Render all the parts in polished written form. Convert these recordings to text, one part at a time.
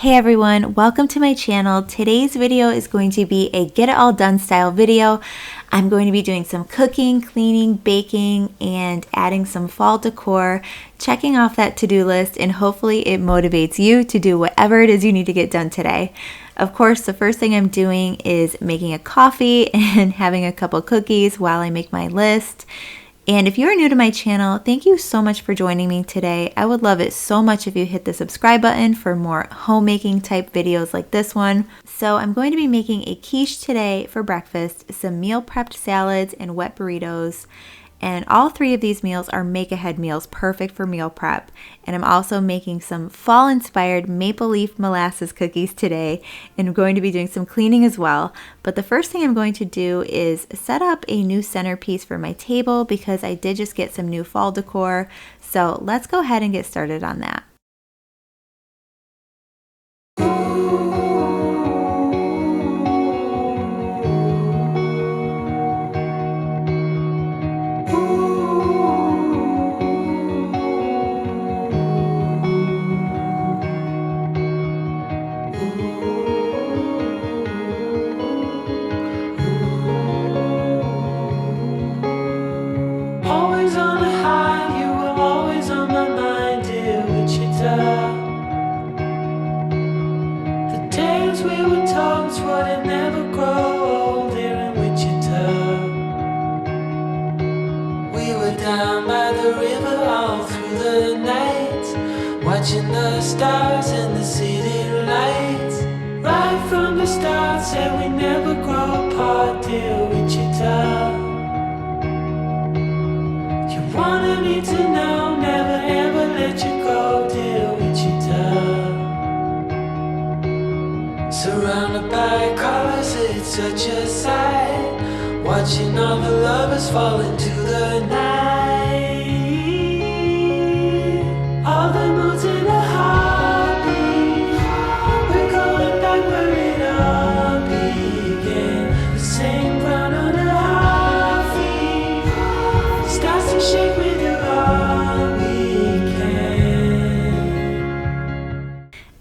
Hey everyone, welcome to my channel. Today's video is going to be a get it all done style video. I'm going to be doing some cooking, cleaning, baking, and adding some fall decor, checking off that to-do list, and hopefully it motivates you to do whatever it is you need to get done today. Of course, the first thing I'm doing is making a coffee and having a couple cookies while I make my list. And if you're new to my channel, thank you so much for joining me today. I would love it so much if you hit the subscribe button for more homemaking type videos like this one. So I'm going to be making a quiche today for breakfast, some meal prepped salads and wet burritos. And all three of these meals are make-ahead meals, perfect for meal prep. And I'm also making some fall-inspired maple leaf molasses cookies today, and I'm going to be doing some cleaning as well. But the first thing I'm going to do is set up a new centerpiece for my table because I did just get some new fall decor. So let's go ahead and get started on that. Watching the stars and the city lights. Right from the start, said we never grow apart, dear Wichita. You wanted me to know, never ever let you go, dear Wichita. Surrounded by colors, it's such a sight. Watching all the lovers fall into the night. All the moods in a heartbeat. We're going back where it all began. The same ground on the heartbeat. Starts to shake with you all weekend.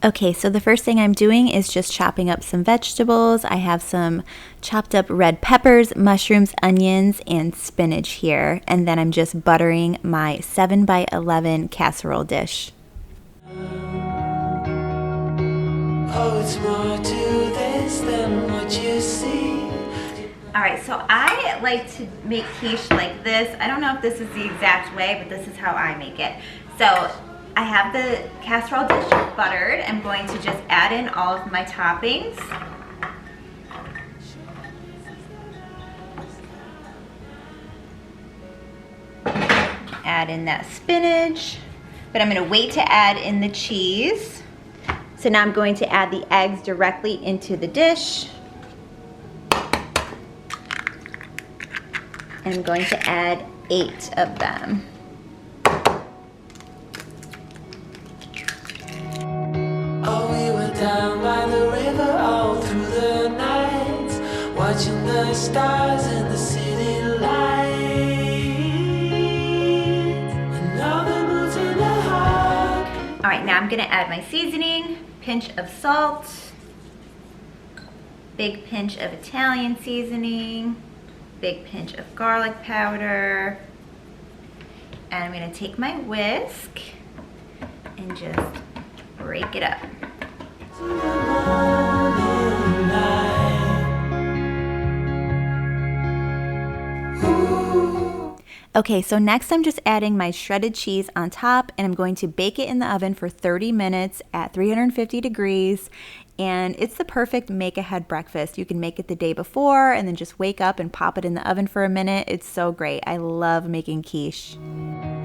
Okay, so the first thing I'm doing is just chopping up some vegetables. I have some chopped up red peppers, mushrooms, onions, and spinach here. And then I'm just buttering my 7x11 casserole dish. Oh, it's more to this than what you see. All right, so I like to make quiche like this. I don't know if this is the exact way, but this is how I make it. So I have the casserole dish buttered. I'm going to just add in all of my toppings. Add in that spinach, but I'm going to wait to add in the cheese. So now I'm going to add the eggs directly into the dish. And I'm going to add 8 of them. Oh, we were down by the river all through the nights, watching the stars and the city lights. And all the moods in the heart. All right, now I'm gonna add my seasoning, pinch of salt, big pinch of Italian seasoning, big pinch of garlic powder, and I'm gonna take my whisk and just break it up. Okay, so next I'm just adding my shredded cheese on top, and I'm going to bake it in the oven for 30 minutes at 350 degrees. And it's the perfect make-ahead breakfast. You can make it the day before and then just wake up and pop it in the oven for a minute. It's so great. I love making quiche.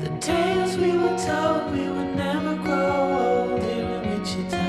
The tales we were told we would never grow old here in Wichita.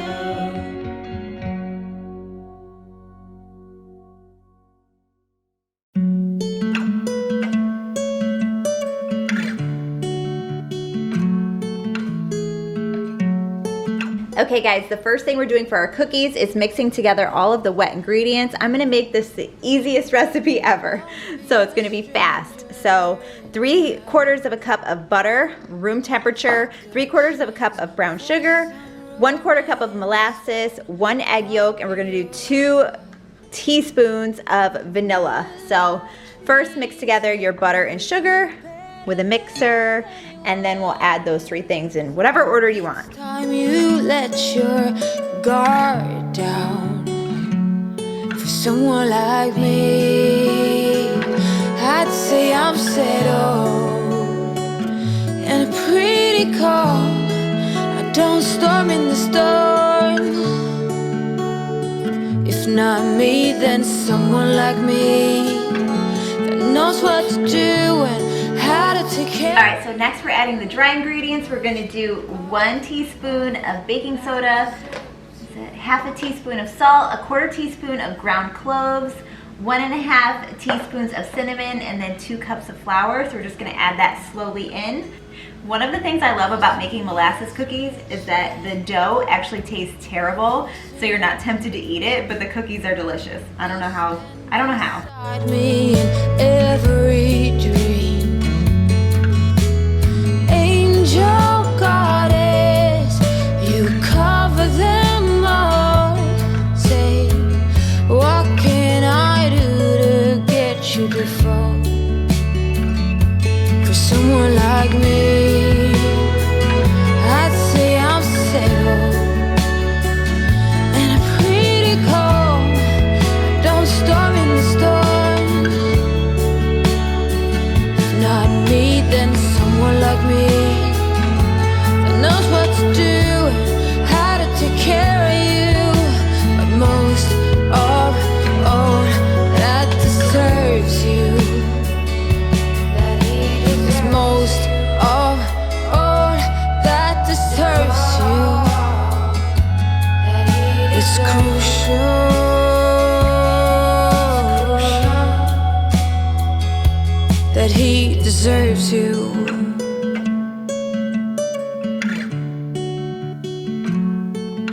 Okay guys, the first thing we're doing for our cookies is mixing together all of the wet ingredients. I'm gonna make this the easiest recipe ever. So it's gonna be fast. So 3/4 of a cup of butter, room temperature, 3/4 of a cup of brown sugar, 1/4 cup of molasses, 1 egg yolk, and we're gonna do 2 teaspoons of vanilla. So first mix together your butter and sugar with a mixer, and then we'll add those 3 things in whatever order you want. Time you let your guard down for someone like me, I'd say I'm settled and pretty calm. I don't storm in the storm. If not me, then someone like me that knows what to do and how to take care. All right, so next we're adding the dry ingredients. We're gonna do 1 teaspoon of baking soda, half a teaspoon of salt, a 1/4 teaspoon of ground cloves, 1.5 teaspoons of cinnamon, and then 2 cups of flour. So we're just gonna add that slowly in. One of the things I love about making molasses cookies is that the dough actually tastes terrible, so you're not tempted to eat it, but the cookies are delicious. I don't know how. Guide me in every dream. Angel goddess, you cover them all. Say, what can I do to get you to fall for someone like me? I'd say I'm settled and I'm pretty calm. I don't storm in the storm. If not me, then someone like me that knows what to do and how to take care of you. But most of all, that deserves you. It's most of all that deserves you. It's crucial that he deserves you.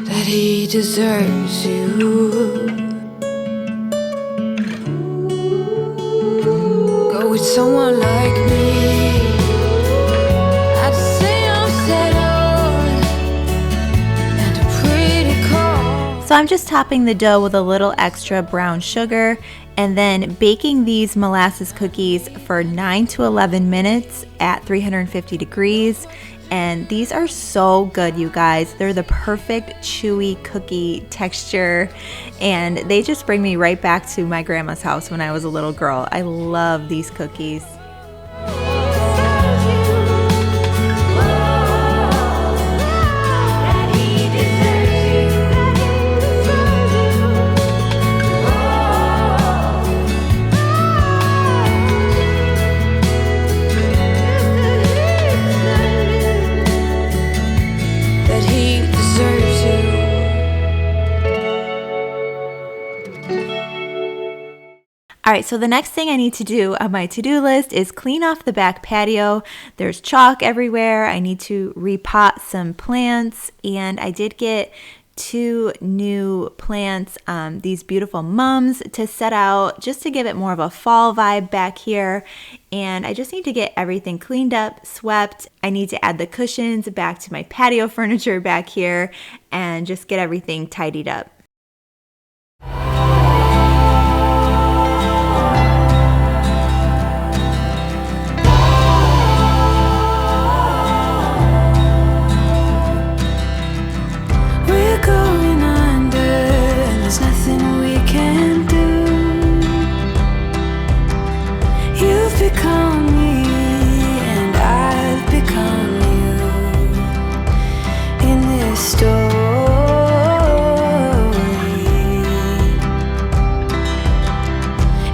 That he deserves you. Go with someone like me. I'd say I'm settled and pretty calm. So I'm just topping the dough with a little extra brown sugar and then baking these molasses cookies for 9 to 11 minutes at 350 degrees. And these are so good, you guys. They're the perfect chewy cookie texture, and they just bring me right back to my grandma's house when I was a little girl. I love these cookies. All right, so the next thing I need to do on my to-do list is clean off the back patio. There's chalk everywhere. I need to repot some plants, and I did get 2 new plants, these beautiful mums to set out just to give it more of a fall vibe back here. And I just need to get everything cleaned up, swept. I need to add the cushions back to my patio furniture back here and just get everything tidied up. Become me and I've become you in this story.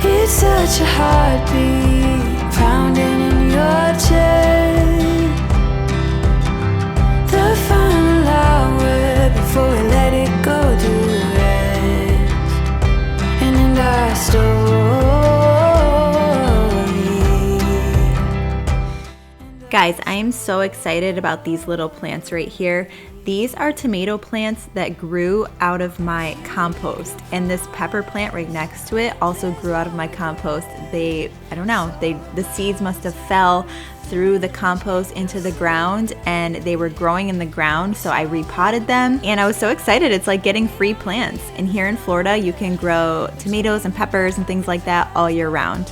It's such a heartbeat pounding in your chest. The final hour before we let it go to rest. And in our story. guys, I am so excited about these little plants right here. These are tomato plants that grew out of my compost, and this pepper plant right next to it also grew out of my compost. I don't know, the seeds must have fell through the compost into the ground, and they were growing in the ground, so I repotted them, and I was so excited. It's like getting free plants. And here in Florida, you can grow tomatoes and peppers and things like that all year round.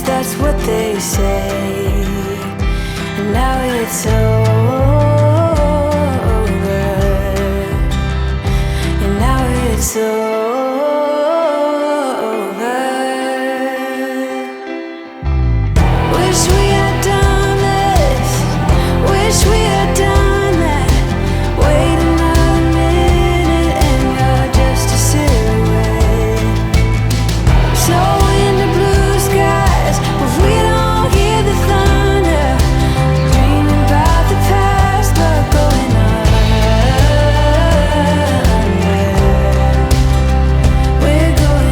That's what they say, and now it's over, and now it's over. Wish we had done this, wish we had done that. Wait another minute and you're just a silhouette. So in the blue skies, if we don't hear the thunder, dreaming about the past, but going under. We're going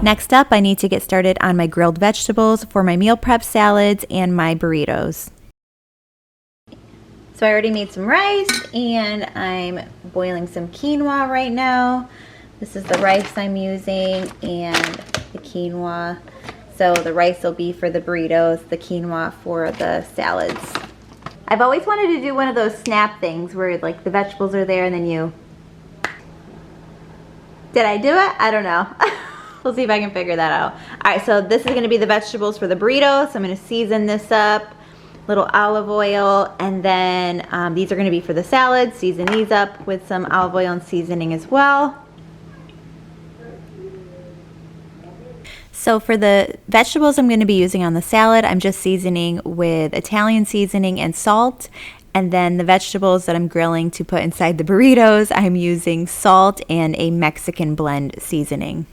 Next up, I need to get started on my grilled vegetables for my meal prep salads and my burritos. So I already made some rice, and I'm boiling some quinoa right now. This is the rice I'm using and the quinoa. So the rice will be for the burritos, the quinoa for the salads. I've always wanted to do one of those snap things where like the vegetables are there and then you... Did I do it? I don't know. We'll see if I can figure that out. All right, so this is gonna be the vegetables for the burritos. So I'm gonna season this up, little olive oil, and then these are gonna be for the salads. Season these up with some olive oil and seasoning as well. So for the vegetables I'm gonna be using on the salad, I'm just seasoning with Italian seasoning and salt. And then the vegetables that I'm grilling to put inside the burritos, I'm using salt and a Mexican blend seasoning.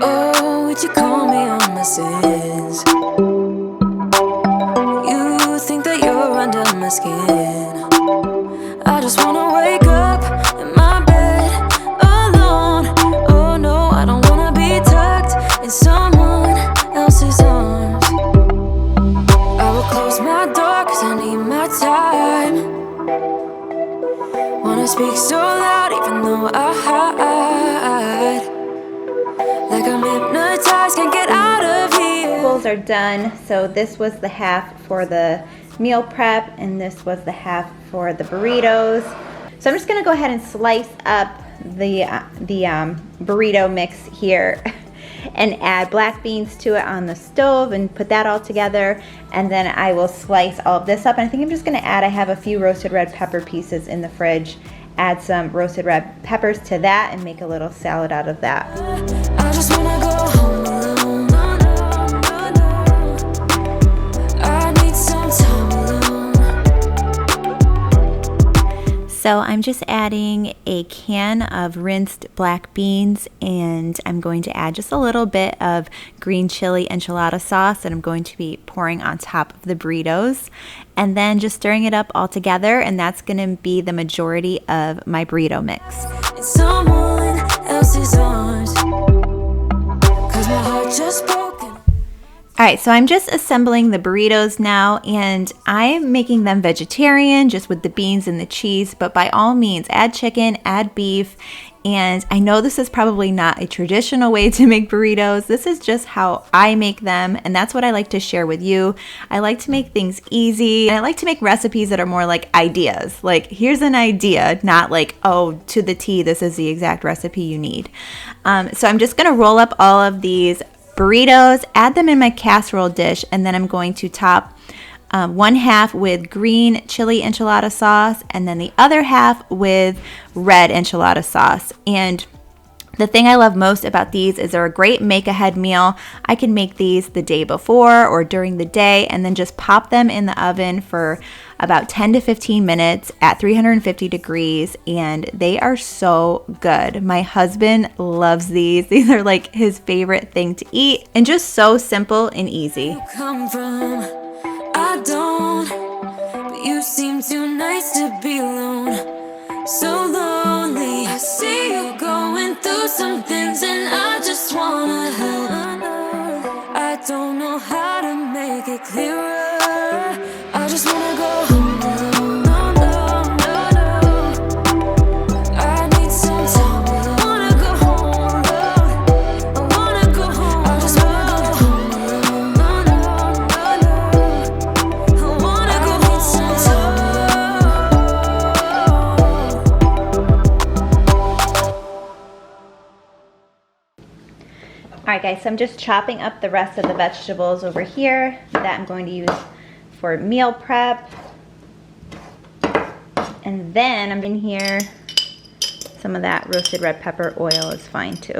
Oh, would you call me on my sins? You think that you're under my skin. I just wanna wake up in my bed alone. Oh no, I don't wanna be tucked in someone else's arms. I will close my door 'cause I need my time. Wanna speak so loud even though I hide. Like I'm hypnotized, can't get out of here. Vegetables are done. So this was the half for the meal prep, and this was the half for the burritos. So I'm just gonna go ahead and slice up the burrito mix here and add black beans to it on the stove and put that all together. And then I will slice all of this up. And I think I'm just gonna add, I have a few roasted red pepper pieces in the fridge. Add some roasted red peppers to that and make a little salad out of that. I just wanna go home alone. I need some time alone. So I'm just adding a can of rinsed black beans, and I'm going to add just a little bit of green chili enchilada sauce that I'm going to be pouring on top of the burritos, and then just stirring it up all together, and that's going to be the majority of my burrito mix. In someone else's arms, 'cause my heart just broken. All right, so I'm just assembling the burritos now, and I'm making them vegetarian, just with the beans and the cheese, but by all means, add chicken, add beef, and I know this is probably not a traditional way to make burritos. This is just how I make them, and that's what I like to share with you. I like to make things easy, and I like to make recipes that are more like ideas. Like, here's an idea, not like, oh, to the T, this is the exact recipe you need. So I'm just gonna roll up all of these burritos, add them in my casserole dish, and then I'm going to top one half with green chili enchilada sauce and then the other half with red enchilada sauce. And the thing I love most about these is they're a great make-ahead meal. I can make these the day before or during the day and then just pop them in the oven for about 10 to 15 minutes at 350 degrees, and they are so good. My husband loves these. These are like his favorite thing to eat, and just so simple and easy. Come from, I don't, but you seem too nice to be alone. So lonely, I see you going through some things, and I just wanna help. I don't know how to make it clearer. I just wanna go home. I need some time. I wanna go home. I wanna go home. I just wanna go home. I wanna go home. Some All right, guys, so I'm just chopping up the rest of the vegetables over here that I'm going to use for meal prep. And then I'm in here, some of that roasted red pepper oil is fine too.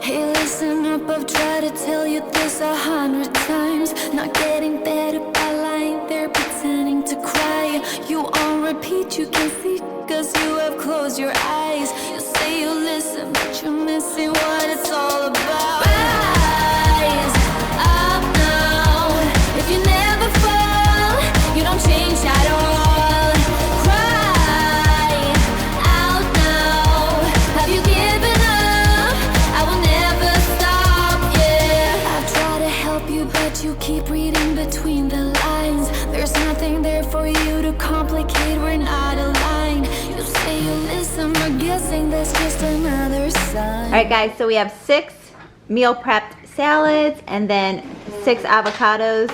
Hey, listen up, I've tried to tell you this 100 times. Not getting better by lying there pretending to cry. You on repeat, you can see, cause you have closed your eyes. You say you listen, but you're missing what it's all about. Rise up now. If you never fall, you don't change at all. Cry out now. Have you given up? I will never stop, yeah. I try to help you, but you keep reading between the lines. There's nothing there for you to complicate, we're not aligned. You say you listen, but guessing that's just another sign. All right, guys, so we have 6 meal prepped salads and then 6 avocados.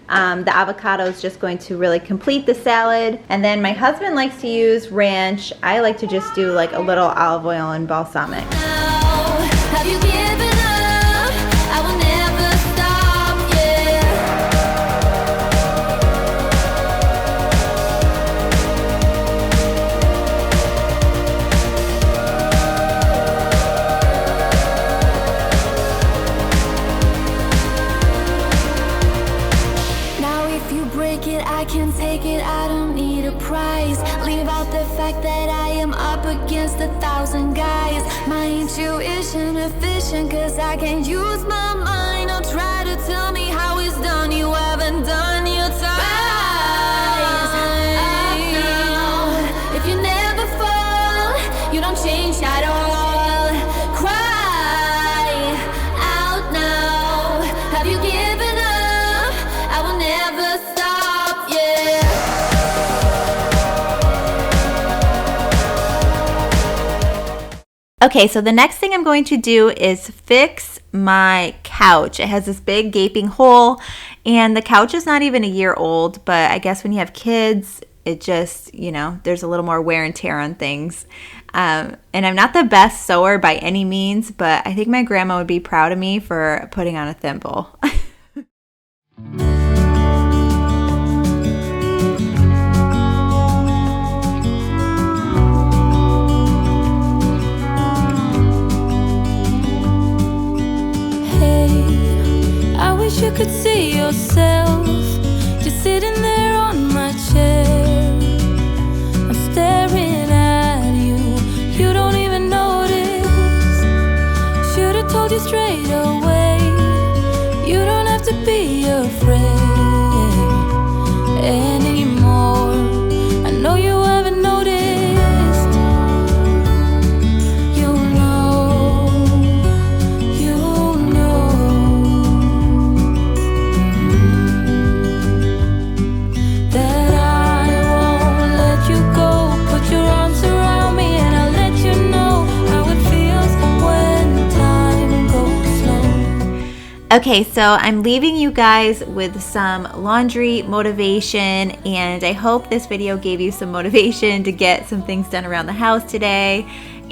The avocado is just going to really complete the salad. And then my husband likes to use ranch. I like to just do like a little olive oil and balsamic. Have you given up? I will never stop, yeah. Now if you break it, I can take it, I don't need a prize. Leave out the fact that I am up against 1,000 guys. My intuition efficient, cause I can use my mind. Don't try to tell me how it's done, you haven't done your time. Rise up now. If you never fall, you don't change at all. Cry out now. Have you given up? I will never stop, yeah. Okay, so the next thing I'm going to do is fix my couch. It has this big gaping hole, and the couch is not even a year old, but I guess when you have kids, it just, you know, there's a little more wear and tear on things. And I'm not the best sewer by any means, but I think my grandma would be proud of me for putting on a thimble. I wish you could see yourself just sitting there on my chair. I'm staring at you, you don't even notice. Should've told you straight away, you Okay, so I'm leaving you guys with some laundry motivation, and I hope this video gave you some motivation to get some things done around the house today.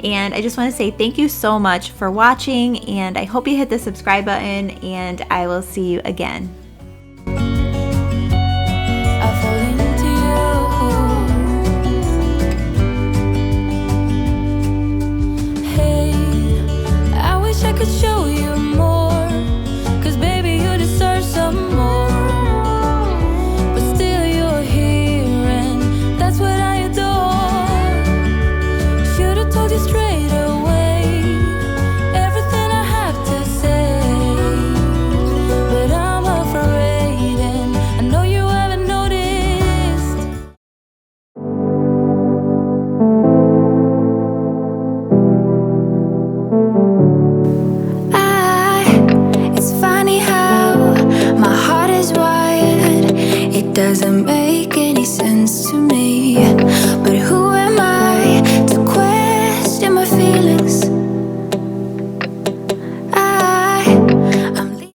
And I just want to say thank you so much for watching, and I hope you hit the subscribe button, and I will see you again.